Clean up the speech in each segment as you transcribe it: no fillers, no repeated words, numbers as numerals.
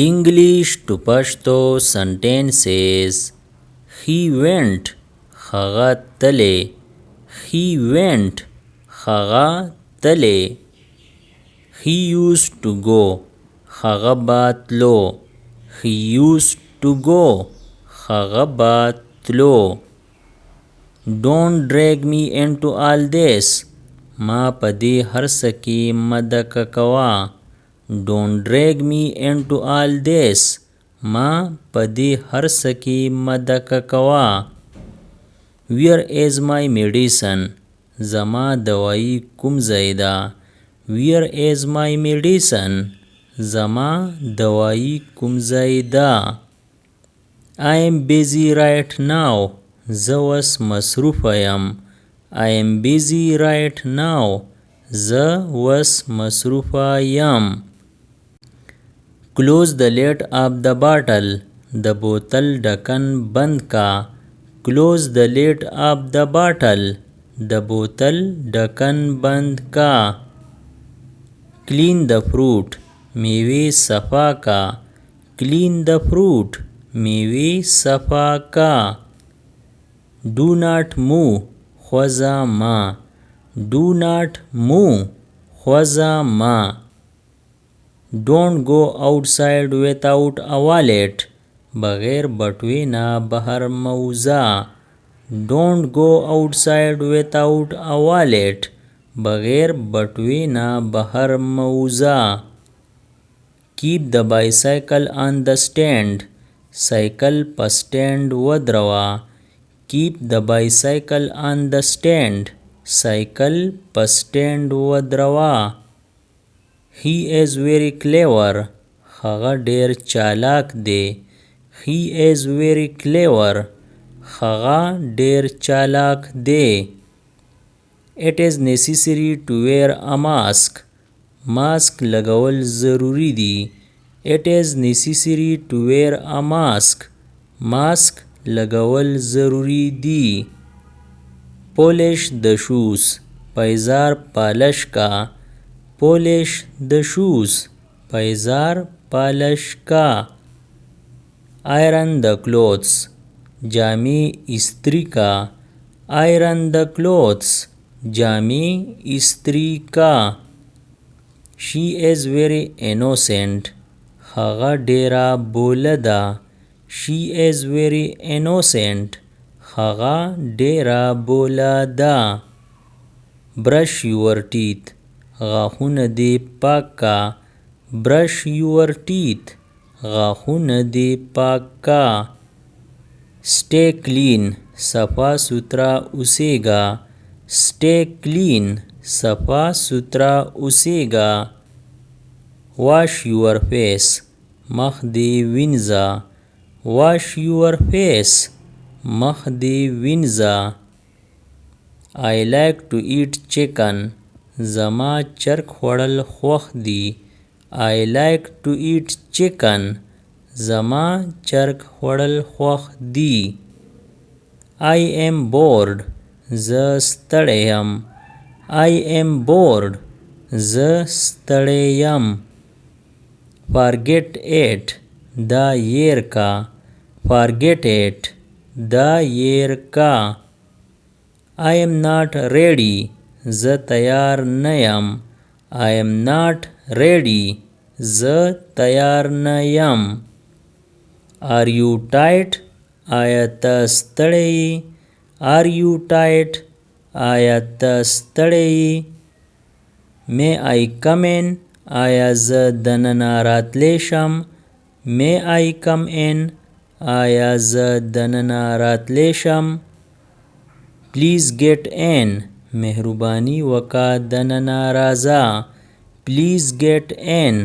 English to Pashto sentences. He went. هغه تللی. He went. هغه تللی. He used to go. هغه باتلو. He used to go. هغه باتلو. Don't drag me into all this. ما پدې هرڅه کې مدکه کوا. Don't drag me into all this. ما پدې هرڅه کې مدکه کوا. Where is my medicine? زما دوايي کوم ځای ده. Where is my medicine? زما دوايي کوم ځای ده. I am busy right now. زه اوس مصروفه یم. I am busy right now. زه اوس مصروفه یم. Close the lid of the bottle. د بوتل ډکن بند کا. Close the lid of the bottle. د بوتل ډکن بند کا. Clean the fruit. میوه صفا کا. Clean the fruit. میوه صفا کا. Do not move. خوځه ما. Do not move. خوځه ما. Don't go outside without a wallet. بغیر بټوې نه بهر موزه. Don't go outside without a wallet. بغیر بټوې نه بهر موزه. Keep the bicycle on the stand. سایکل په سټینډ ودروه. Keep the bicycle on the stand. سایکل په سټینډ ودروه. He is very clever. هغه ډیر چالاک دی. He is very clever. هغه ډیر چالاک دی. It is necessary to wear a mask. ماسک لګول ضروری دی. It is necessary to wear a mask. ماسک لګول ضروری دی. Polish the shoes. پایزار پالش کا. Polish the shoes. پایزار پالش کا. Iron the clothes. جامی استری کا. Iron the clothes. جامی استری کا. She is very innocent. هغه ډیره بوله ده. She is very innocent. هغه ډیره بوله ده. Brush your teeth. غاښونه دې پاک کا. Brush your teeth. غاښونه دې پاک کا. Stay clean. صفا سوترا اوسېږه. Stay clean. صفا سوترا اوسېږه. Wash your face. مخ دې وینځه. Wash your face. مخ دې وینځه. I like to eat chicken. زما چرګ خوړل خوښ دي. I like to eat chicken. زما چرګ خوړل خوښ دي. I am bored. زه ستړی یم. I am bored. زه ستړی یم. Forget it. دا ير کا. Forget it. دا ير کا. I am not ready. زه تیار نه یم. I am not ready. زه تیار نه یم. Are you tired? آیا ته ستړی؟ Are you tired? آیا ته ستړی؟ May I come in? آیا زه دننه راتلی شم؟ May I come in? آیا زه دننه راتلی شم؟ Please get in. مهرباني وکړه دننه راځه. Please get in.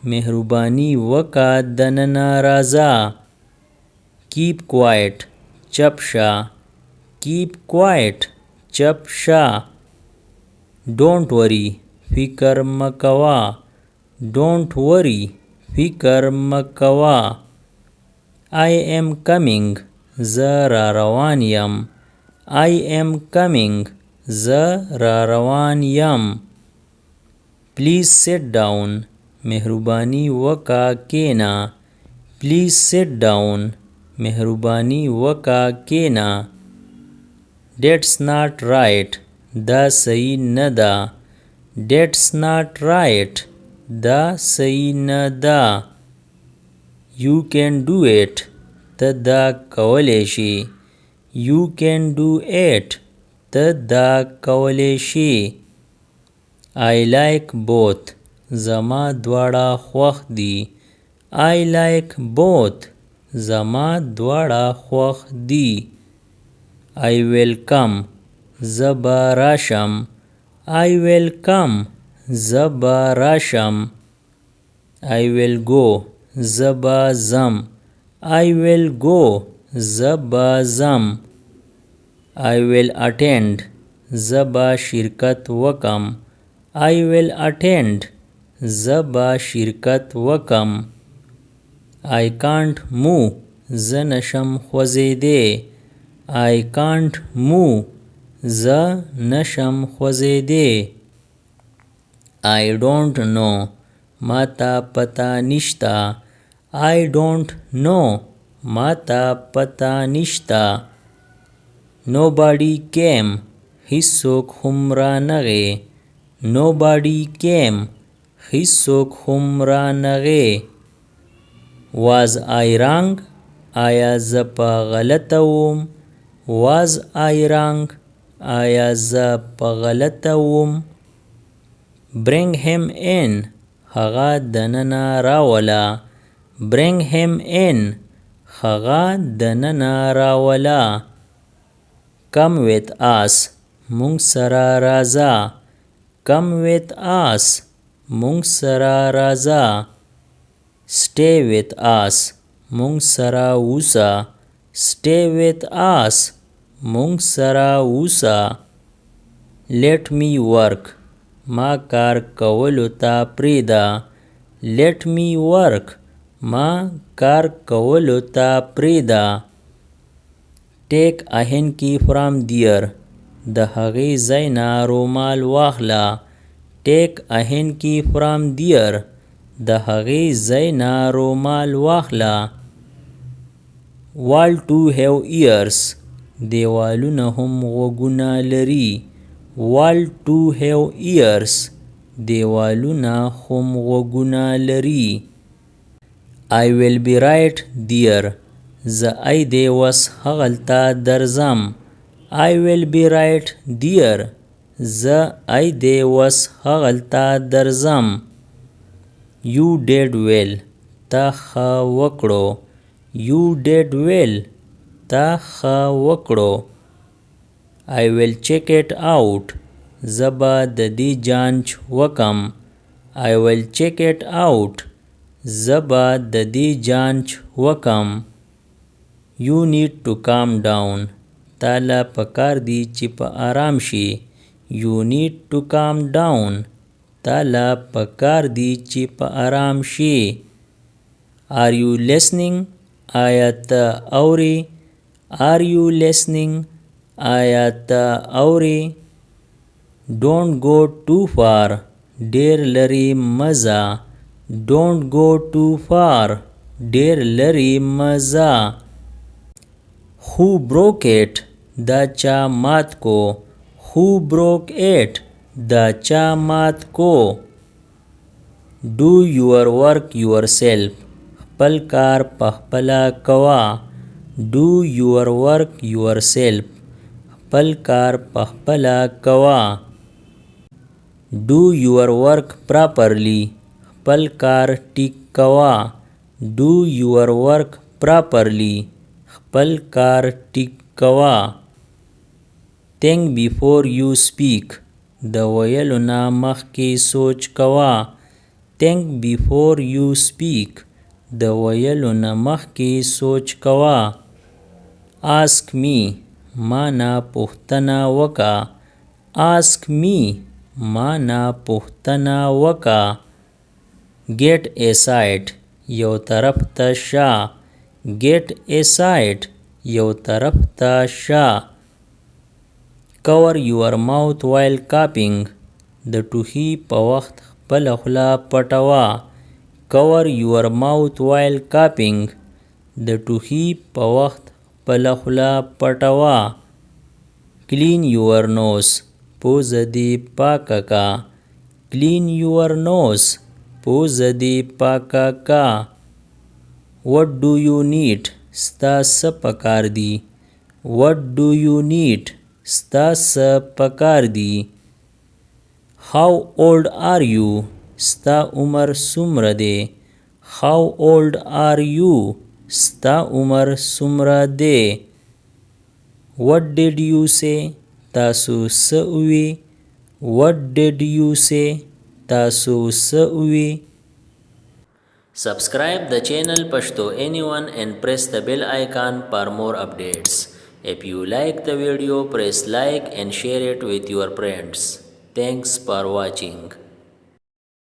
مهرباني وکړه دننه راځه. Keep quiet. چپ شه. Keep quiet. چپ شه. Don't worry. فکر مکوا. Don't worry. فکر مکوا. I am coming. زه را روان یم. I am coming. زه را روان یم. Please sit down. مهرباني وکا کینا. Please sit down. مهرباني وکا کینا. That's not right. دا صحیح نه ده. That's not right. دا صحیح نه ده. You can do it. ته دا کولی شي. You can do it. ته دا کولی شي. I like both. زما دواړه خوښ دي. I like both. زما دواړه خوښ دي. I will come. زبا راشم. I will come. زبا راشم. I will go. زبا زم. I will go. زبا زم. I will attend. زبا شرکت وکم. I will attend. زبا شرکت وکم. I can't move. زه نشم خوځېدی. I can't move. زه نشم خوځېدی. I don't know. ما ته پته نشته. I don't know. ما ته پته نشته. Nobody came. هیڅوک هم رانغی. Nobody came. هیڅوک هم رانغی. Was I wrong? آیا زه په غلطه وم؟ Was I wrong? آیا زه په غلطه وم؟ Bring him in. هغه دننه راوله. Bring him in. هغه دننه راوله. Come with us. مونږ سره راځه. Come with us. مونږ سره راځه. Stay with us. مونږ سره اوسه. Stay with us. مونږ سره اوسه. Let me work. ما کار کولو ته پریږده. Let me work. ما کار کولو ته پریږده. Take a hanky from there. د هغې ځای نه رومال واخله. Take a hanky from there. د هغې ځای نه رومال واخله. Wall to have ears. دیوالونه هم غوږونه لري. Wall to have ears. دیوالونه هم غوږونه لري. I will be right there. زه ای دی وس هغلته درځم. I will be right there. زه ای دی وس هغلته درځم. You did well. تا ښه وکړو. You did well. تا ښه وکړو. I will check it out. زه به د دې جانچ وکم. I will check it out. زه به د دې جانچ وکم. You need to calm down. تا له پکار دی چې په آرام شي. You need to calm down. تا له پکار دی چې په آرام شي. Are you listening? آیا ته اورې؟ Are you listening? آیا ته اورې؟ Don't go too far. ډېر لرې مه ځه. Don't go too far. ډېر لرې مه ځه. Who broke it? دا چا مات کو. Who broke it? دا چا مات کو. Do your work yourself. خپل کار پخپله کوه. Do your work yourself. خپل کار پخپله کوه. Do your work properly. خپل کار ټیک کوه. Do your work properly. خپل کار ټیک کوه. Think before you speak. د ویلو نه مخکې سوچ کوه. Think before you speak. د ویلو نه مخکې سوچ کوه. Ask me. ما نه پوښتنه وکړه. Ask me. ما نه پوښتنه وکړه. Get aside. یو طرف ته شه. Get aside. یو طرف ته شه. Cover your mouth while coughing. د ټوخي په وخت خپله خوله پټوه. cover your mouth while coughing. د ټوخي په وخت خپله خوله پټوه. clean your nose. پوزه دې پاکه کا. clean your nose. پوزه دې پاکه کا. what do you need. ستا څه پکار دی. what do you need. ستا څه پکار دی. how old are you. ستا عمر څومره دی. how old are you. ستا عمر څومره دی. what did you say. تاسو څه ووی. what did you say. تاسو څه ووی. Subscribe the channel Pashto Anyone and press the bell icon for more updates. If you like the video, press like and share it with your friends. Thanks for watching.